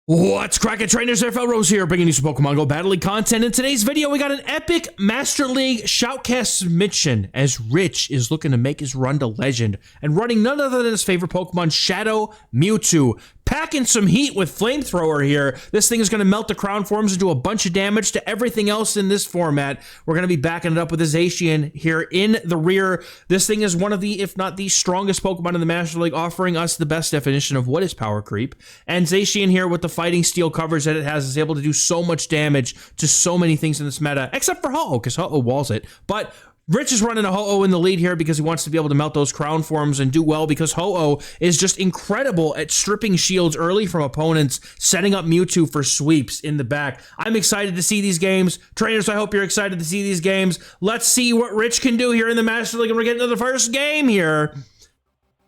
What's cracking, trainers? XehrFelrose here, bringing you some Pokemon GO Battle League content. In today's video, we got an epic Master League Shoutcast submission as Rich is looking to make his run to Legend and running none other than his favorite Pokemon, Shadow Mewtwo. Packing some heat with Flamethrower here. This thing is going to melt the crown forms and do a bunch of damage to everything else in this format. We're going to be backing it up with a Zacian here in the rear. This thing is one of the, if not the strongest Pokemon in the Master League, offering us the best definition of what is power creep. And Zacian here with the fighting steel coverage that it has is able to do so much damage to so many things in this meta, except for Ho-Oh, because Ho-Oh walls it. But Rich is running a Ho-Oh in the lead here because he wants to be able to melt those crown forms and do well, because Ho-Oh is just incredible at stripping shields early from opponents, setting up Mewtwo for sweeps in the back. I'm excited to see these games. Trainers, I hope you're excited to see these games. Let's see what Rich can do here in the Master League, and we're getting to the first game here.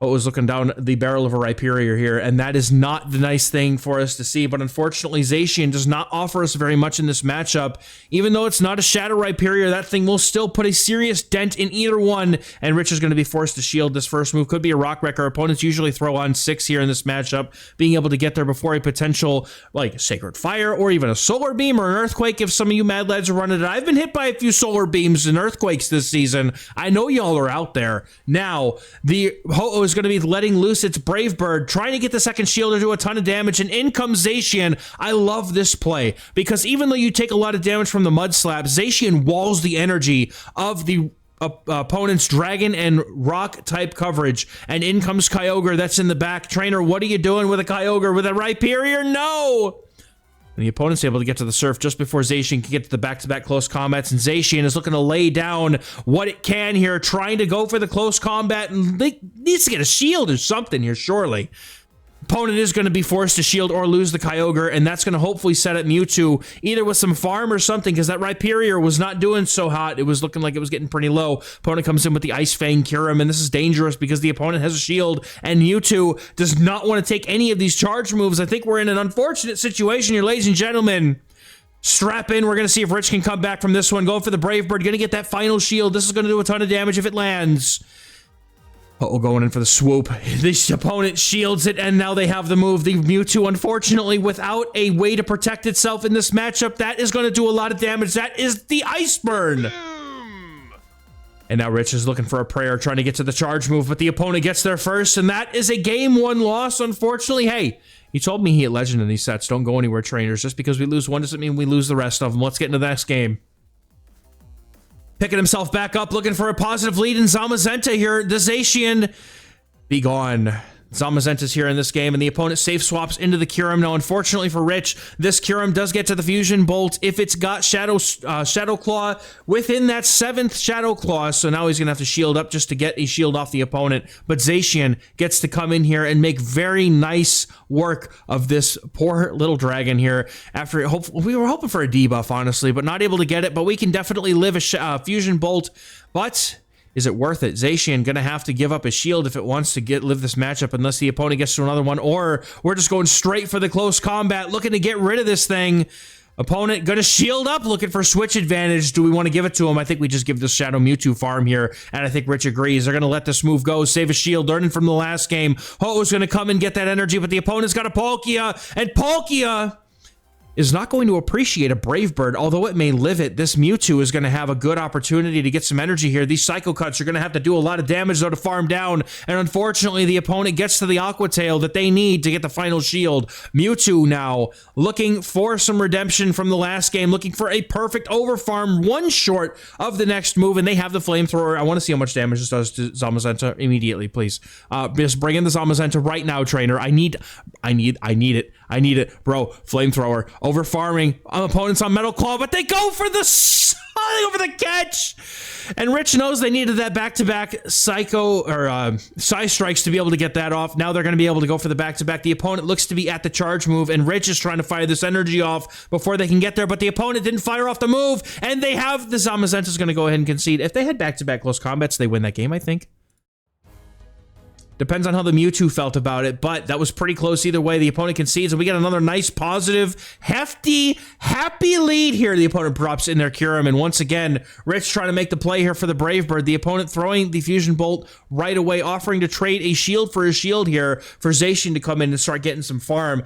Ho-Oh's looking down the barrel of a Rhyperior here, and that is not the nice thing for us to see, but unfortunately Zacian does not offer us very much in this matchup. Even though it's not a Shadow Rhyperior, that thing will still put a serious dent in either one, and Rich is going to be forced to shield this first move. Could be a Rock Wrecker. Opponents usually throw on 6 here in this matchup, being able to get there before a potential, like, Sacred Fire, or even a Solar Beam, or an Earthquake if some of you mad lads are running it. I've been hit by a few Solar Beams and Earthquakes this season. I know y'all are out there. Now, the Ho-Oh is going to be letting loose its Brave Bird, trying to get the second shield to do a ton of damage, and in comes Zacian. I love this play, because even though you take a lot of damage from the Mud Slap, Zacian walls the energy of the opponent's Dragon and Rock type coverage, and in comes Kyogre that's in the back. Trainer, what are you doing with a Kyogre? With a Rhyperior? No! And the opponent's able to get to the Surf just before Zacian can get to the back-to-back close combats, and Zacian is looking to lay down what it can here, trying to go for the close combat, and they needs to get a shield or something here, surely. Opponent is going to be forced to shield or lose the Kyogre, and that's going to hopefully set up Mewtwo, either with some farm or something, because that Rhyperior was not doing so hot. It was looking like it was getting pretty low. Opponent comes in with the Ice Fang Kyurem, and this is dangerous because the opponent has a shield, and Mewtwo does not want to take any of these charge moves. I think we're in an unfortunate situation here, ladies and gentlemen. Strap in. We're going to see if Rich can come back from this one. Going for the Brave Bird. Going to get that final shield. This is going to do a ton of damage if it lands. Uh-oh, going in for the swoop. This opponent shields it, and now they have the move. The Mewtwo, unfortunately, without a way to protect itself in this matchup, that is going to do a lot of damage. That is the Ice Burn. And now Rich is looking for a prayer, trying to get to the charge move, but the opponent gets there first, and that is a game 1 loss, unfortunately. Hey, he told me he hit Legend in these sets. Don't go anywhere, trainers. Just because we lose one doesn't mean we lose the rest of them. Let's get into the next game. Picking himself back up, looking for a positive lead in Zamazenta here. The Zacian, be gone. Zamazenta's here in this game, and the opponent safe swaps into the Kyurem. Now, unfortunately for Rich, this Kyurem does get to the Fusion Bolt if it's got Shadow Claw within that 7th Shadow Claw, so now he's going to have to shield up just to get a shield off the opponent. But Zacian gets to come in here and make very nice work of this poor little dragon here. After we were hoping for a debuff, honestly, but not able to get it, but we can definitely live a Fusion Bolt, but is it worth it? Zacian gonna have to give up his shield if it wants to live this matchup, unless the opponent gets to another one, or we're just going straight for the close combat, looking to get rid of this thing. Opponent gonna shield up, looking for switch advantage. Do we want to give it to him? I think we just give this Shadow Mewtwo farm here, and I think Rich agrees. They're gonna let this move go, save a shield, learning from the last game. Ho-Oh's gonna come and get that energy, but the opponent's got a Palkia, and Palkia is not going to appreciate a Brave Bird. Although it may live it, this Mewtwo is going to have a good opportunity to get some energy here. These Psycho Cuts are going to have to do a lot of damage, though, to farm down, and unfortunately, the opponent gets to the Aqua Tail that they need to get the final shield. Mewtwo now looking for some redemption from the last game, looking for a perfect overfarm, 1 short of the next move, and they have the Flamethrower. I want to see how much damage this does to Zamazenta immediately, please. Just bring in the Zamazenta right now, trainer. I need it. I need it, bro. Flamethrower. Over farming. Opponents on Metal Claw, but they go for the catch. And Rich knows they needed that back-to-back Psycho or Psy Strikes to be able to get that off. Now they're going to be able to go for the back-to-back. The opponent looks to be at the charge move, and Rich is trying to fire this energy off before they can get there, but the opponent didn't fire off the move, and they have the Zamazenta's going to go ahead and concede. If they had back-to-back close combats, they win that game, I think. Depends on how the Mewtwo felt about it, but that was pretty close either way. The opponent concedes, and we get another nice, positive, hefty, happy lead here. The opponent drops in their Kyurem, and once again, Rich trying to make the play here for the Brave Bird. The opponent throwing the Fusion Bolt right away, offering to trade a shield for a shield here for Zacian to come in and start getting some farm.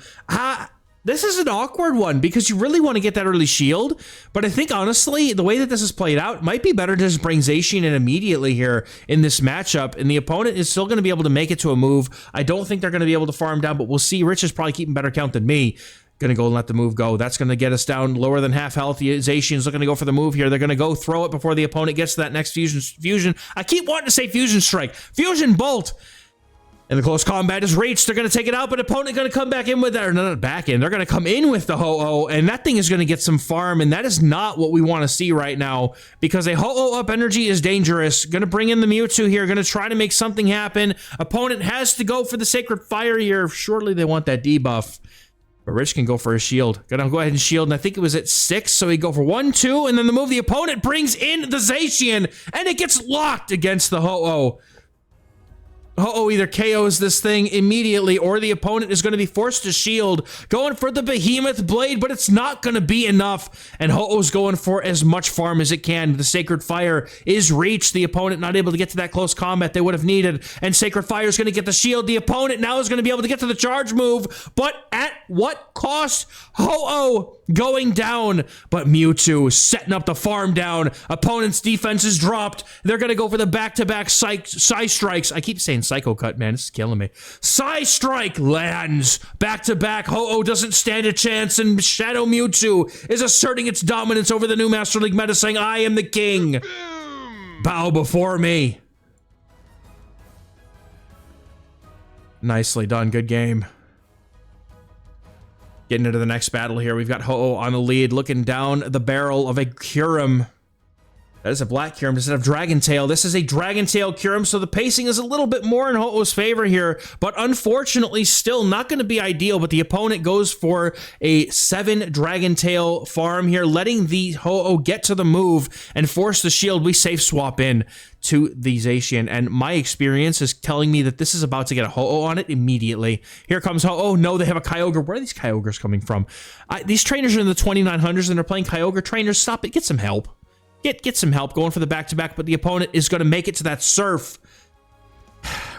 This is an awkward one because you really want to get that early shield, but I think honestly, the way that this is played out, it might be better to just bring Zacian in immediately here in this matchup, and the opponent is still going to be able to make it to a move. I don't think they're going to be able to farm down, but we'll see. Rich is probably keeping better count than me. Gonna go and let the move go. That's gonna get us down lower than half health. Zacian's looking to go for the move here. They're gonna go throw it before the opponent gets to that next fusion. I keep wanting to say fusion strike. Fusion bolt. And the close combat is reached. They're going to take it out, but opponent going to come back in with that. Or not back in. They're going to come in with the Ho-Oh, and that thing is going to get some farm, and that is not what we want to see right now, because a Ho-Oh up energy is dangerous. Going to bring in the Mewtwo here. Going to try to make something happen. Opponent has to go for the Sacred Fire here. Surely they want that debuff. But Rich can go for a shield. Gonna go ahead and shield, and I think it was at 6, so he go for 1, 2, and then the move the opponent brings in the Zacian, and it gets locked against the Ho-Oh. Ho-Oh either KOs this thing immediately, or the opponent is going to be forced to shield, going for the Behemoth Blade, but it's not going to be enough, and Ho-Oh's going for as much farm as it can. The Sacred Fire is reached. The opponent not able to get to that close combat they would have needed, and Sacred Fire is going to get the shield. The opponent now is going to be able to get to the charge move, but at what cost? Ho-Oh going down, but Mewtwo setting up the farm down. Opponent's defense is dropped. They're going to go for the back-to-back Psy Strikes. I keep saying Psycho Cut, man. This is killing me. Psy Strike lands. Back-to-back. Ho-Oh doesn't stand a chance, and Shadow Mewtwo is asserting its dominance over the new Master League meta, saying, I am the king. Bow before me. Nicely done. Good game. Getting into the next battle here. We've got Ho-Oh on the lead, looking down the barrel of a Kyurem. That is a black Kyurem instead of Dragon Tail. This is a Dragon Tail Kyurem, so the pacing is a little bit more in Ho-Oh's favor here, but unfortunately still not going to be ideal, but the opponent goes for a 7 Dragon Tail farm here, letting the Ho-Oh get to the move and force the shield. We safe swap in to the Zacian, and my experience is telling me that this is about to get a Ho-Oh on it immediately. Here comes Ho-Oh. No, they have a Kyogre. Where are these Kyogres coming from? These trainers are in the 2900s and they're playing Kyogre trainers. Stop it. Get some help. Get some help going for the back-to-back, but the opponent is going to make it to that Surf.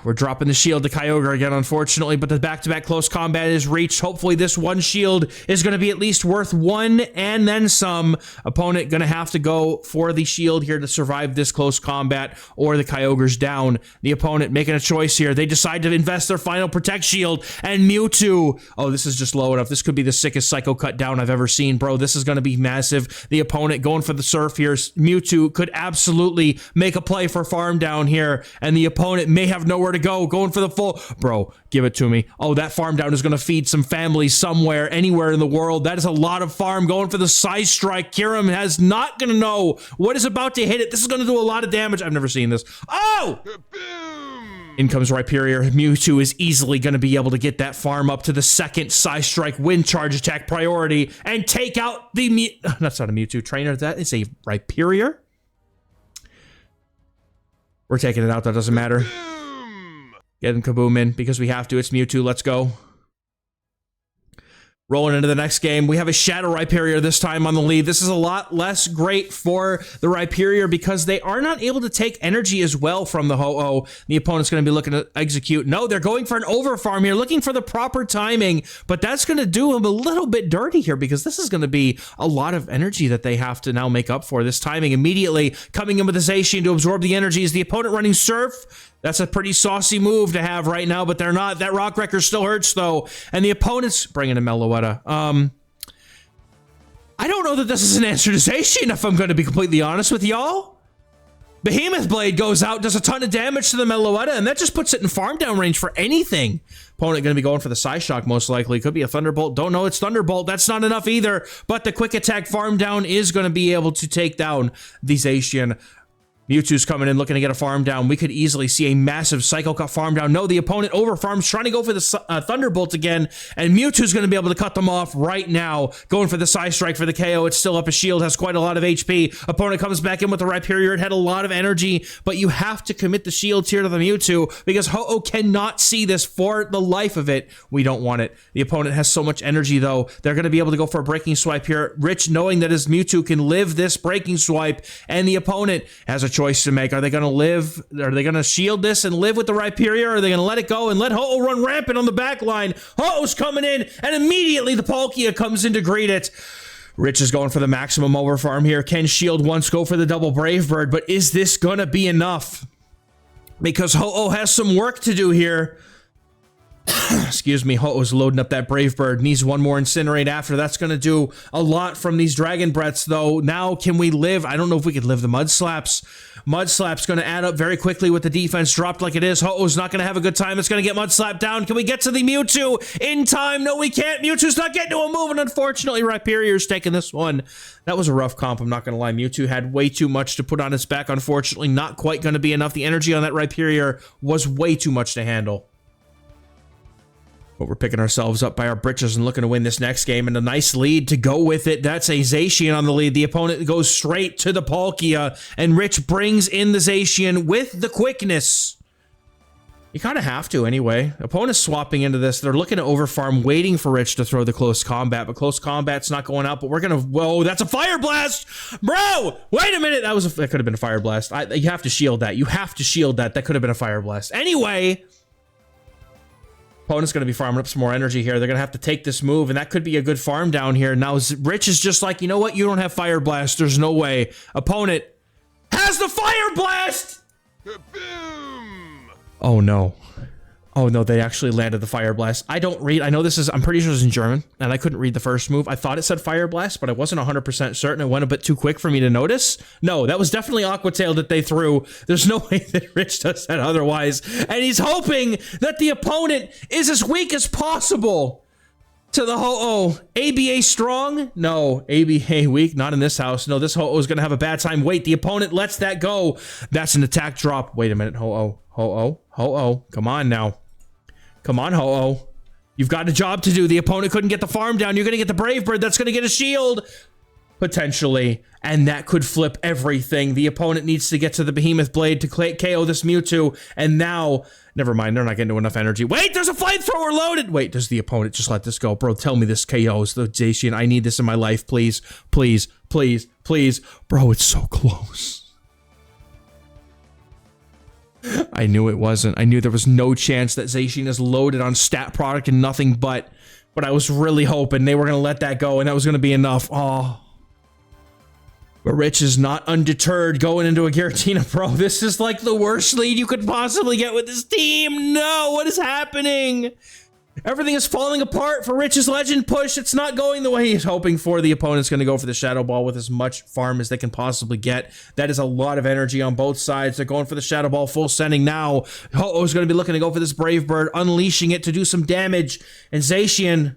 We're dropping the shield to Kyogre again, unfortunately, but the back-to-back close combat is reached. Hopefully this one shield is going to be at least worth 1 and then some. Opponent going to have to go for the shield here to survive this close combat, or the Kyogre's down. The opponent making a choice here. They decide to invest their final Protect Shield, and Mewtwo. Oh, this is just low enough. This could be the sickest Psycho Cut down I've ever seen, bro. This is going to be massive. The opponent going for the Surf here. Mewtwo could absolutely make a play for farm down here, and the opponent may have nowhere to go, going for the full. Bro, give it to me. Oh, that farm down is going to feed some families somewhere, anywhere in the world. That is a lot of farm going for the Psy Strike. Kyurem has not going to know what is about to hit it. This is going to do a lot of damage. I've never seen this. Oh! In comes Rhyperior. Mewtwo is easily going to be able to get that farm up to the 2nd Psy Strike Wind Charge attack priority and take out the that's not a Mewtwo trainer. That is a Rhyperior. We're taking it out. That doesn't matter. Getting Kaboom in because we have to. It's Mewtwo. Let's go. Rolling into the next game, we have a Shadow Rhyperior this time on the lead. This is a lot less great for the Rhyperior because they are not able to take energy as well from the Ho-Oh. The opponent's going to be looking to execute. No, they're going for an overfarm here, looking for the proper timing, but that's going to do him a little bit dirty here because this is going to be a lot of energy that they have to now make up for. This timing immediately coming in with the Zacian to absorb the energy. Is the opponent running Surf? That's a pretty saucy move to have right now, but they're not. That Rock Wrecker still hurts, though. And the opponent's bringing a Meloetta. I don't know that this is an answer to Zacian, if I'm going to be completely honest with y'all. Behemoth Blade goes out, does a ton of damage to the Meloetta, and that just puts it in farm down range for anything. Opponent going to be going for the Psyshock, most likely. Could be a Thunderbolt. Don't know it's Thunderbolt. That's not enough either. But the Quick Attack farm down is going to be able to take down the Zacian. Mewtwo's coming in, looking to get a farm down. We could easily see a massive Psycho Cut farm down. No, the opponent over farms, trying to go for the Thunderbolt again, and Mewtwo's going to be able to cut them off right now. Going for the Psy Strike for the KO. It's still up a shield, has quite a lot of HP. Opponent comes back in with the Rhyperior. It had a lot of energy, but you have to commit the shields here to the Mewtwo because Ho-Oh cannot see this for the life of it. We don't want it. The opponent has so much energy, though. They're going to be able to go for a Breaking Swipe here. Rich, knowing that his Mewtwo can live this Breaking Swipe, and the opponent has a choice choice to make. Are they going to live? Are they going to shield this and live with the Rhyperior? Or are they going to let it go and let Ho-Oh run rampant on the back line? Ho-Oh's coming in, and immediately the Palkia comes in to greet it. Rich is going for the maximum overfarm here. Can shield once go for the double Brave Bird, but is this going to be enough? Because Ho-Oh has some work to do here. Excuse me, Ho-Oh's loading up that Brave Bird. Needs one more Incinerate after. That's going to do a lot from these Dragon Breaths, though. Now, can we live? I don't know if we could live the Mud Slaps. Mud Slap's going to add up very quickly with the defense dropped like it is. Ho-Oh's not going to have a good time. It's going to get Mud Slap down. Can we get to the Mewtwo in time? No, we can't. Mewtwo's not getting to a move, and unfortunately, Rhyperior's taking this one. That was a rough comp, I'm not going to lie. Mewtwo had way too much to put on its back. Unfortunately, not quite going to be enough. The energy on that Rhyperior was way too much to handle. But we're picking ourselves up by our britches and looking to win this next game, and a nice lead to go with it. That's a Zacian on the lead. The opponent goes straight to the Palkia, and Rich brings in the Zacian with the quickness. You kind of have to anyway. Opponent's swapping into this. They're looking to overfarm, waiting for Rich to throw the close combat, but close combat's not going out, but we're going to... Whoa, that's a Fire Blast! Bro, wait a minute! That could have been a Fire Blast. You have to shield that. You have to shield that. That could have been a Fire Blast. Anyway... Opponent's going to be farming up some more energy here. They're going to have to take this move, and that could be a good farm down here. Now, Rich is just like, you know what? You don't have Fire Blast. There's no way. Opponent has the Fire Blast! Boom! Oh, no. Oh, no, they actually landed the Fire Blast. I don't read. I know this is, I'm pretty sure it's in German, and I couldn't read the first move. I thought it said Fire Blast, but I wasn't 100% certain. It went a bit too quick for me to notice. No, that was definitely Aqua Tail that they threw. There's no way that Rich does that otherwise. And he's hoping that the opponent is as weak as possible to the Ho-Oh. ABA strong? No. ABA weak? Not in this house. No, this Ho-Oh is going to have a bad time. Wait, the opponent lets that go. That's an attack drop. Wait a minute, Ho-Oh. Ho-Oh. Ho-Oh. Come on now. Come on, Ho-Oh. You've got a job to do. The opponent couldn't get the farm down. You're going to get the Brave Bird. That's going to get a shield. Potentially. And that could flip everything. The opponent needs to get to the Behemoth Blade to KO this Mewtwo. And now... Never mind. They're not getting enough energy. Wait, there's a Flamethrower loaded. Wait, does the opponent just let this go? Bro, tell me this KOs the Zacian. I need this in my life, please. Please, please, please. Bro, it's so close. I knew it wasn't. I knew there was no chance that Zacian is loaded on stat product and nothing but I was really hoping they were going to let that go and that was going to be enough. Oh. But Rich is not undeterred going into a Giratina Pro. This is like the worst lead you could possibly get with this team. No, what is happening? Everything is falling apart for Rich's Legend push. It's not going the way he's hoping for. The opponent's going to go for the Shadow Ball with as much farm as they can possibly get. That is a lot of energy on both sides. They're going for the Shadow Ball full sending now. Ho-Oh's going to be looking to go for this Brave Bird, unleashing it to do some damage. And Zacian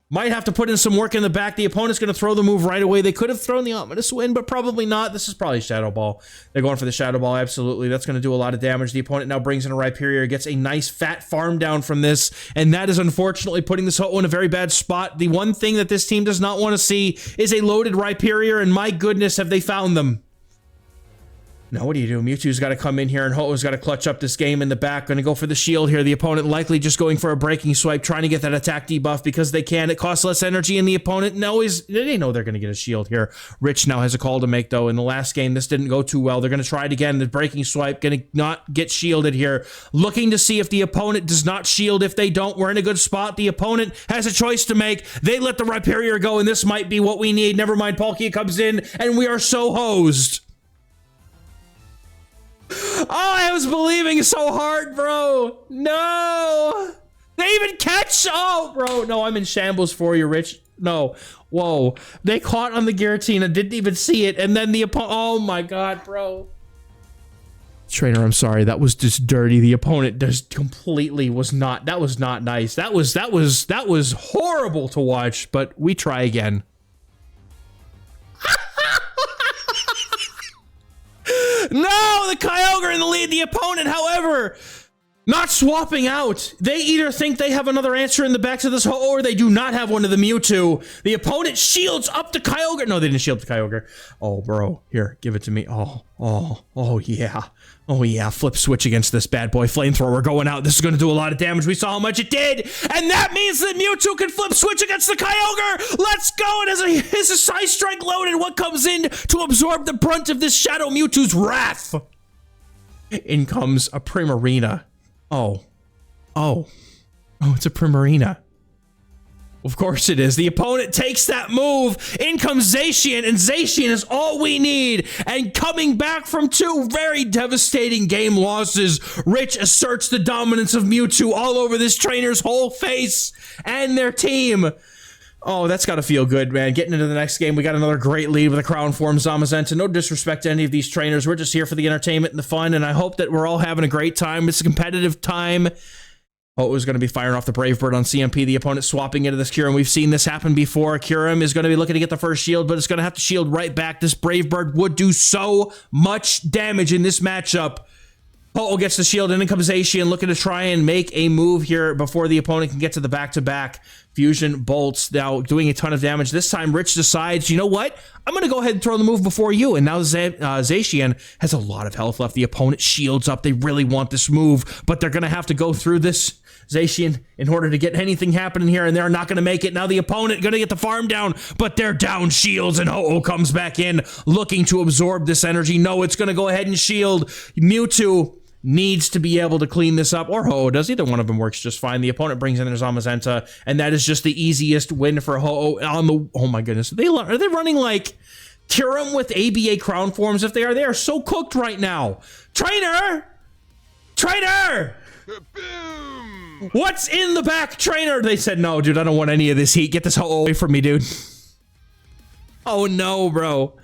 might have to put in some work in the back. The opponent's going to throw the move right away. They could have thrown the Ominous Wind, but probably not. This is probably Shadow Ball. They're going for the Shadow Ball, absolutely. That's going to do a lot of damage. The opponent now brings in a Rhyperior, gets a nice fat farm down from this, and that is unfortunately putting this Ho-Oh in a very bad spot. The one thing that this team does not want to see is a loaded Rhyperior, and my goodness, have they found them. Now, what do you do? Mewtwo's got to come in here, and Ho-Oh's got to clutch up this game in the back. Going to go for the shield here. The opponent likely just going for a breaking swipe, trying to get that attack debuff because they can. It costs less energy, and the opponent they know they're going to get a shield here. Rich now has a call to make, though. In the last game, this didn't go too well. They're going to try it again. The breaking swipe, going to not get shielded here. Looking to see if the opponent does not shield. If they don't, we're in a good spot. The opponent has a choice to make. They let the Rhyperior go, and this might be what we need. Never mind, Palkia comes in, and we are so hosed. Oh, I was believing so hard, bro. No. They even catch. Oh, bro. No, I'm in shambles for you, Rich. No. Whoa. They caught on the Giratina, didn't even see it. And then the opponent. Oh, my God, bro. Trainer, I'm sorry. That was just dirty. The opponent just completely was not. That was not nice. That was horrible to watch, but we try again. No, the Kyogre in the lead. The opponent, however, Not swapping out. They either think they have another answer in the back to this hole, or they do not have one of the Mewtwo. The opponent shields up to Kyogre. No, they didn't shield to Kyogre. Oh, bro. Here, give it to me. Oh, yeah. Oh, yeah. Flip switch against this bad boy. Flamethrower going out. This is going to do a lot of damage. We saw how much it did. And that means that Mewtwo can flip switch against the Kyogre. Let's go. And as a Psy Strike loaded, what comes in to absorb the brunt of this Shadow Mewtwo's wrath? In comes a Primarina. Oh, it's a Primarina. Of course it is. The opponent takes that move. In comes Zacian, and Zacian is all we need. And coming back from 2 very devastating game losses, Rich asserts the dominance of Mewtwo all over this trainer's whole face and their team. Oh, that's got to feel good, man. Getting into the next game, we got another great lead with a crown form Zamazenta. No disrespect to any of these trainers. We're just here for the entertainment and the fun, and I hope that we're all having a great time. It's a competitive time. Oh, it was going to be firing off the Brave Bird on CMP. The opponent swapping into this Kyurem. We've seen this happen before. Kyurem is going to be looking to get the first shield, but it's going to have to shield right back. This Brave Bird would do so much damage in this matchup. Ho-Oh gets the shield, and in comes Zacian looking to try and make a move here before the opponent can get to the back-to-back. Fusion bolts now doing a ton of damage. This time, Rich decides, you know what? I'm going to go ahead and throw the move before you. And now Zacian has a lot of health left. The opponent shields up. They really want this move, but they're going to have to go through this Zacian in order to get anything happening here, and they're not going to make it. Now the opponent going to get the farm down, but they're down shields, and Ho-Oh comes back in looking to absorb this energy. No, it's going to go ahead and shield. Mewtwo needs to be able to clean this up, or Ho-Oh does. Either one of them works just fine. The opponent brings in their Zamazenta, and that is just the easiest win for Ho-Oh on the... Oh my goodness. Are they running like Kyurem with ABA crown forms? If they are so cooked right now. Trainer! What's in the back, trainer? They said, no, dude, I don't want any of this heat. Get this Ho-Oh away from me, dude. Oh no, bro.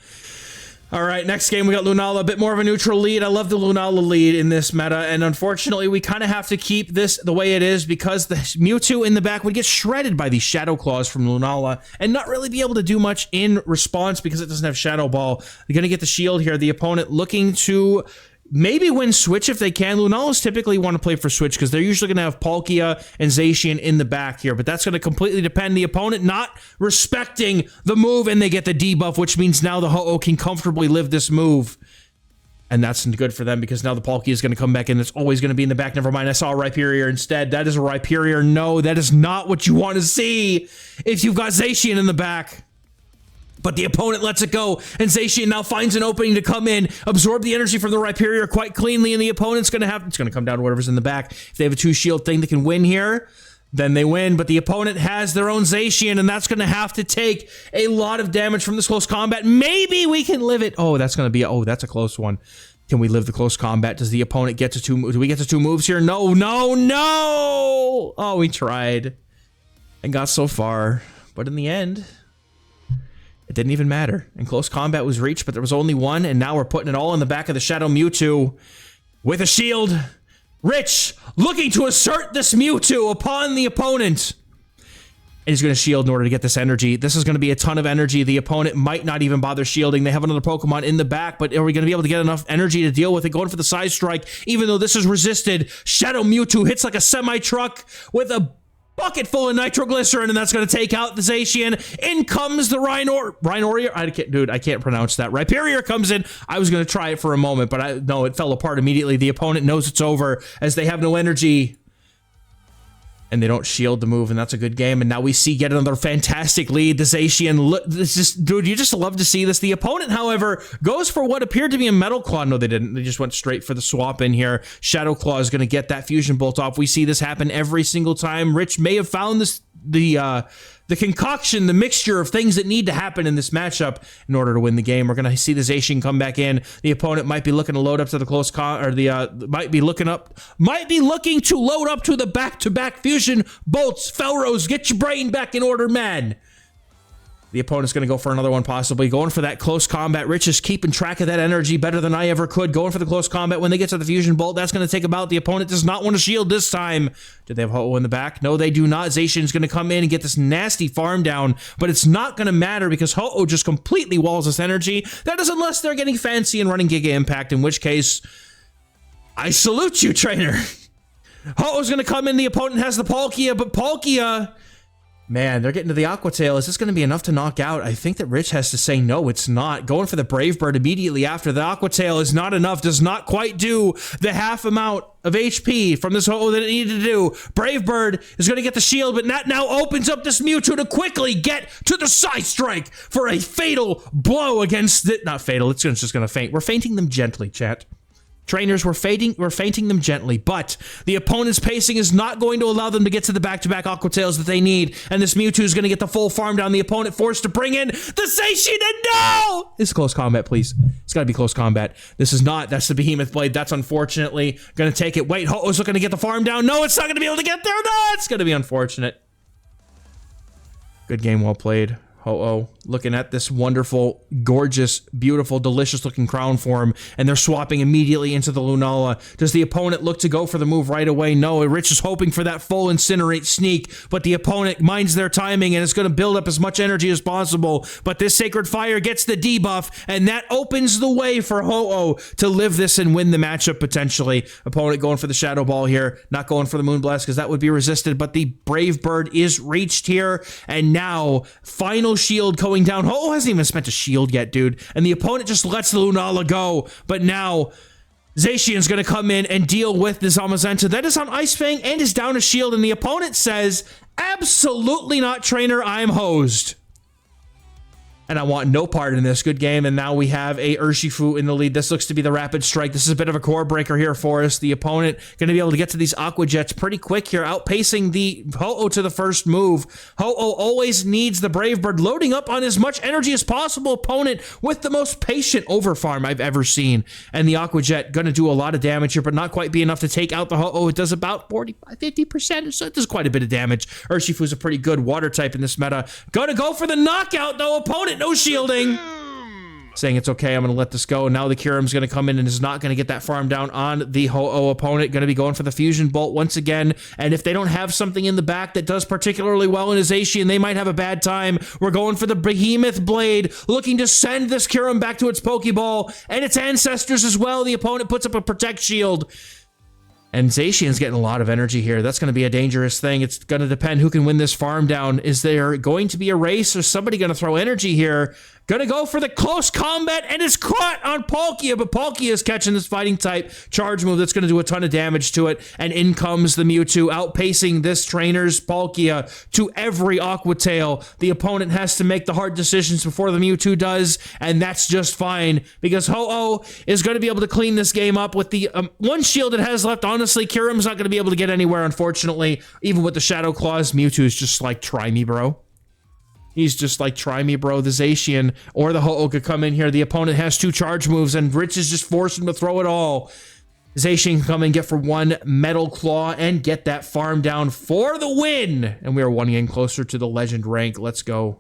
All right, next game, we got Lunala, a bit more of a neutral lead. I love the Lunala lead in this meta, and unfortunately, we kind of have to keep this the way it is because the Mewtwo in the back would get shredded by these Shadow Claws from Lunala and not really be able to do much in response because it doesn't have Shadow Ball. They're going to get the shield here. The opponent looking to maybe win Switch if they can. Lunalas typically want to play for Switch because they're usually going to have Palkia and Zacian in the back here, but that's going to completely depend. The opponent not respecting the move, and they get the debuff, which means now the Ho-Oh can comfortably live this move. And that's good for them because now the Palkia is going to come back in. It's always going to be in the back. Never mind, I saw a Rhyperior instead. That is a Rhyperior. No, that is not what you want to see if you've got Zacian in the back. But the opponent lets it go, and Zacian now finds an opening to come in, absorb the energy from the Rhyperior quite cleanly, and the opponent's going to have... It's going to come down to whatever's in the back. If they have a 2-shield thing that can win here, then they win. But the opponent has their own Zacian, and that's going to have to take a lot of damage from this close combat. Maybe we can live it. Oh, that's going to be... Oh, that's a close one. Can we live the close combat? Does the opponent get to 2... Do we get to 2 moves here? No, no, no! Oh, we tried and got so far. But in the end... It didn't even matter. And close combat was reached, but there was only one, and now we're putting it all in the back of the Shadow Mewtwo with a shield. Rich looking to assert this Mewtwo upon the opponent. And he's going to shield in order to get this energy. This is going to be a ton of energy. The opponent might not even bother shielding. They have another Pokemon in the back, but are we going to be able to get enough energy to deal with it? Going for the side strike, even though this is resisted. Shadow Mewtwo hits like a semi-truck with a bucket full of nitroglycerin, and that's going to take out the Zacian. In comes the Rhinoria. I can't pronounce that. Rhyperior comes in. I was going to try it for a moment, but no, it fell apart immediately. The opponent knows it's over as they have no energy. And they don't shield the move, and that's a good game. And now we see yet another fantastic lead. The Zacian, this just, dude, you just love to see this. The opponent, however, goes for what appeared to be a Metal Claw. No, they didn't. They just went straight for the swap in here. Shadow Claw is going to get that Fusion Bolt off. We see this happen every single time. Rich may have found this, the concoction, the mixture of things that need to happen in this matchup in order to win the game. We're going to see the Zacian come back in. The opponent might be looking to load up to the close might be looking to load up to the back-to-back fusion bolts. XehrFelrose, get your brain back in order, man. The opponent's going to go for another one, possibly. Going for that close combat. Rich is keeping track of that energy better than I ever could. Going for the close combat. When they get to the Fusion Bolt, that's going to take them out. The opponent does not want to shield this time. Do they have Ho-Oh in the back? No, they do not. Zacian's going to come in and get this nasty farm down, but it's not going to matter because Ho-Oh just completely walls this energy. That is unless they're getting fancy and running Giga Impact, in which case, I salute you, trainer. Ho-Oh's gonna come in, the opponent has the Palkia, but Palkia... Man, they're getting to the Aqua Tail. Is this going to be enough to knock out? I think that Rich has to say no, it's not. Going for the Brave Bird immediately after the Aqua Tail is not enough, does not quite do the half amount of HP from this Ho-Oh that it needed to do. Brave Bird is going to get the shield, but that now opens up this Mewtwo to quickly get to the Side Strike for a fatal blow against it. Not fatal, it's just going to faint. We're fainting them gently, chat. Trainers, we're fainting them gently, but the opponent's pacing is not going to allow them to get to the back-to-back Aqua Tails that they need, and this Mewtwo is going to get the full farm down. The opponent forced to bring in the Zacian, and no! This is close combat, please. It's got to be close combat. This is not. That's the Behemoth Blade. That's unfortunately going to take it. Wait, Ho-Oh's looking to get the farm down. No, it's not going to be able to get there. No, it's going to be unfortunate. Good game, well played. Ho-Oh looking at this wonderful, gorgeous, beautiful, delicious-looking crown form, and they're swapping immediately into the Lunala. Does the opponent look to go for the move right away? No, Rich is hoping for that full Incinerate sneak, but the opponent minds their timing, and it's going to build up as much energy as possible, but this Sacred Fire gets the debuff, and that opens the way for Ho-Oh to live this and win the matchup, potentially. Opponent going for the Shadow Ball here, not going for the Moonblast, because that would be resisted, but the Brave Bird is reached here, and now, final shield going down. Ho-Oh hasn't even spent a shield yet, dude. And the opponent just lets the Lunala go. But now, Zacian's going to come in and deal with the Zamazenta. That is on Ice Fang and is down a shield. And the opponent says, absolutely not, trainer. I'm hosed. And I want no part in this. Good game. And now we have a Urshifu in the lead. This looks to be the Rapid Strike. This is a bit of a core breaker here for us. The opponent going to be able to get to these Aqua Jets pretty quick here, outpacing the Ho-Oh to the first move. Ho-Oh always needs the Brave Bird, loading up on as much energy as possible. Opponent with the most patient overfarm I've ever seen. And the Aqua Jet going to do a lot of damage here, but not quite be enough to take out the Ho-Oh. It does about 50%, so it does quite a bit of damage. Urshifu's a pretty good water type in this meta. Gonna go for the knockout, though. Opponent, no shielding. Saying it's okay, I'm going to let this go. And now the Kyurem's going to come in and is not going to get that farm down on the Ho-Oh opponent. Going to be going for the Fusion Bolt once again. And if they don't have something in the back that does particularly well in his Zacian, they might have a bad time. We're going for the Behemoth Blade, looking to send this Kyurem back to its Pokeball and its ancestors as well. The opponent puts up a Protect Shield. And Zacian's getting a lot of energy here. That's going to be a dangerous thing. It's going to depend who can win this farm down. Is there going to be a race or somebody going to throw energy here? Going to go for the close combat, and it's caught on Palkia, but Palkia is catching this fighting type charge move that's going to do a ton of damage to it, and in comes the Mewtwo, outpacing this trainer's Palkia to every Aqua Tail. The opponent has to make the hard decisions before the Mewtwo does, and that's just fine, because Ho-Oh is going to be able to clean this game up with the one shield it has left. Honestly, Kyurem's not going to be able to get anywhere, unfortunately. Even with the Shadow Claws, Mewtwo's just like, try me, bro. He's just like, try me, bro. The Zacian or the Ho-Oh could come in here. The opponent has two charge moves, and Rich is just forcing him to throw it all. Zacian can come and get for one Metal Claw and get that farm down for the win. And we are one game closer to the Legend rank. Let's go.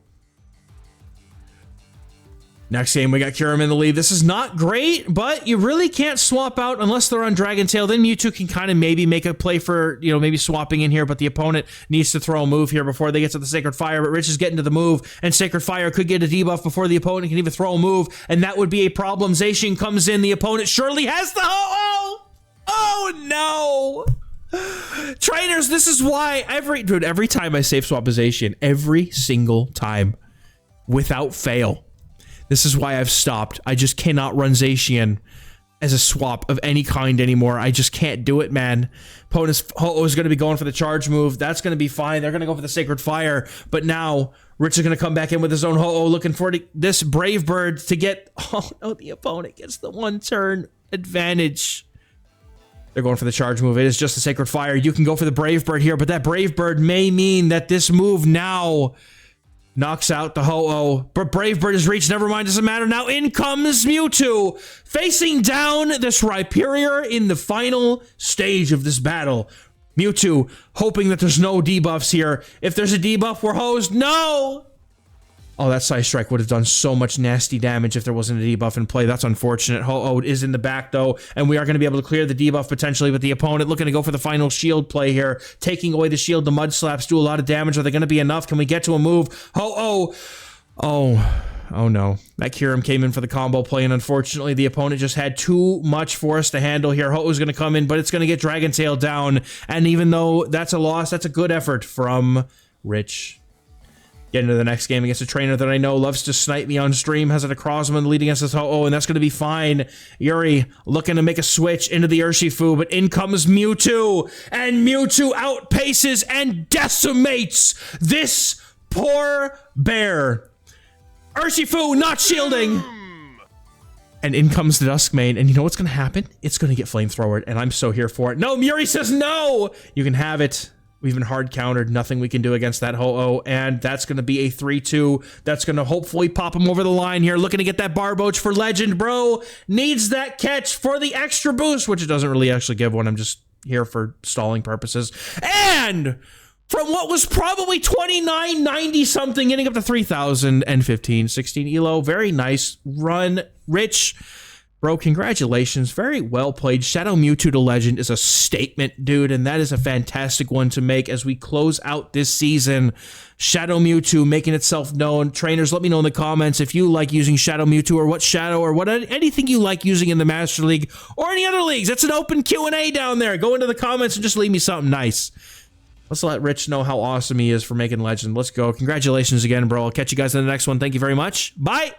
Next game, we got Kyurem in the lead. This is not great, but you really can't swap out unless they're on Dragon Tail. Then Mewtwo can kind of maybe make a play for, you know, maybe swapping in here, but the opponent needs to throw a move here before they get to the Sacred Fire. But Rich is getting to the move, and Sacred Fire could get a debuff before the opponent can even throw a move, and that would be a problem. Zacian comes in. The opponent surely has the Ho-Oh! Oh, no! Trainers, this is why every time I safe swap a Zacian, every single time, without fail, this is why I've stopped. I just cannot run Zacian as a swap of any kind anymore. I just can't do it, man. Opponent's Ho-Oh is going to be going for the charge move. That's going to be fine. They're going to go for the Sacred Fire. But now, Rich is going to come back in with his own Ho-Oh, looking for this Brave Bird to get... Oh, no, the opponent gets the one-turn advantage. They're going for the charge move. It is just the Sacred Fire. You can go for the Brave Bird here, but that Brave Bird may mean that this move now knocks out the Ho-Oh, but Brave Bird is reached. Never mind, doesn't matter. Now in comes Mewtwo, facing down this Rhyperior in the final stage of this battle. Mewtwo hoping that there's no debuffs here. If there's a debuff, we're hosed. No! Oh, that Side Strike would have done so much nasty damage if there wasn't a debuff in play. That's unfortunate. Ho-Oh is in the back, though, and we are going to be able to clear the debuff potentially, with the opponent looking to go for the final shield play here. Taking away the shield, the Mud Slaps do a lot of damage. Are they going to be enough? Can we get to a move? Ho-Oh! Oh, Oh no. That Kyurem came in for the combo play, and unfortunately the opponent just had too much for us to handle here. Ho-Oh's going to come in, but it's going to get Dragon Tail down. And even though that's a loss, that's a good effort from Rich. Get into the next game against a trainer that I know loves to snipe me on stream, has it a Crossman leading us as Ho-Oh, and that's going to be fine. Yuri looking to make a switch into the Urshifu, but in comes Mewtwo, and Mewtwo outpaces and decimates this poor bear. Urshifu not shielding. And in comes the Duskmane, and you know what's going to happen? It's going to get Flamethrowered, and I'm so here for it. No, Muri says no! You can have it. We've been hard countered. Nothing we can do against that Ho-Oh, and that's going to be a 3-2. That's going to hopefully pop him over the line here. Looking to get that Barboach for Legend, bro. Needs that catch for the extra boost, which it doesn't really actually give one. I'm just here for stalling purposes. And from what was probably 2990 something, getting up to 3015, 16 elo. Very nice run, Rich. Bro, congratulations. Very well played. Shadow Mewtwo to Legend is a statement, dude, and that is a fantastic one to make as we close out this season. Shadow Mewtwo making itself known. Trainers, let me know in the comments if you like using Shadow Mewtwo or what Shadow or what anything you like using in the Master League or any other leagues. It's an open Q&A down there. Go into the comments and just leave me something nice. Let's let Rich know how awesome he is for making Legend. Let's go. Congratulations again, bro. I'll catch you guys in the next one. Thank you very much. Bye.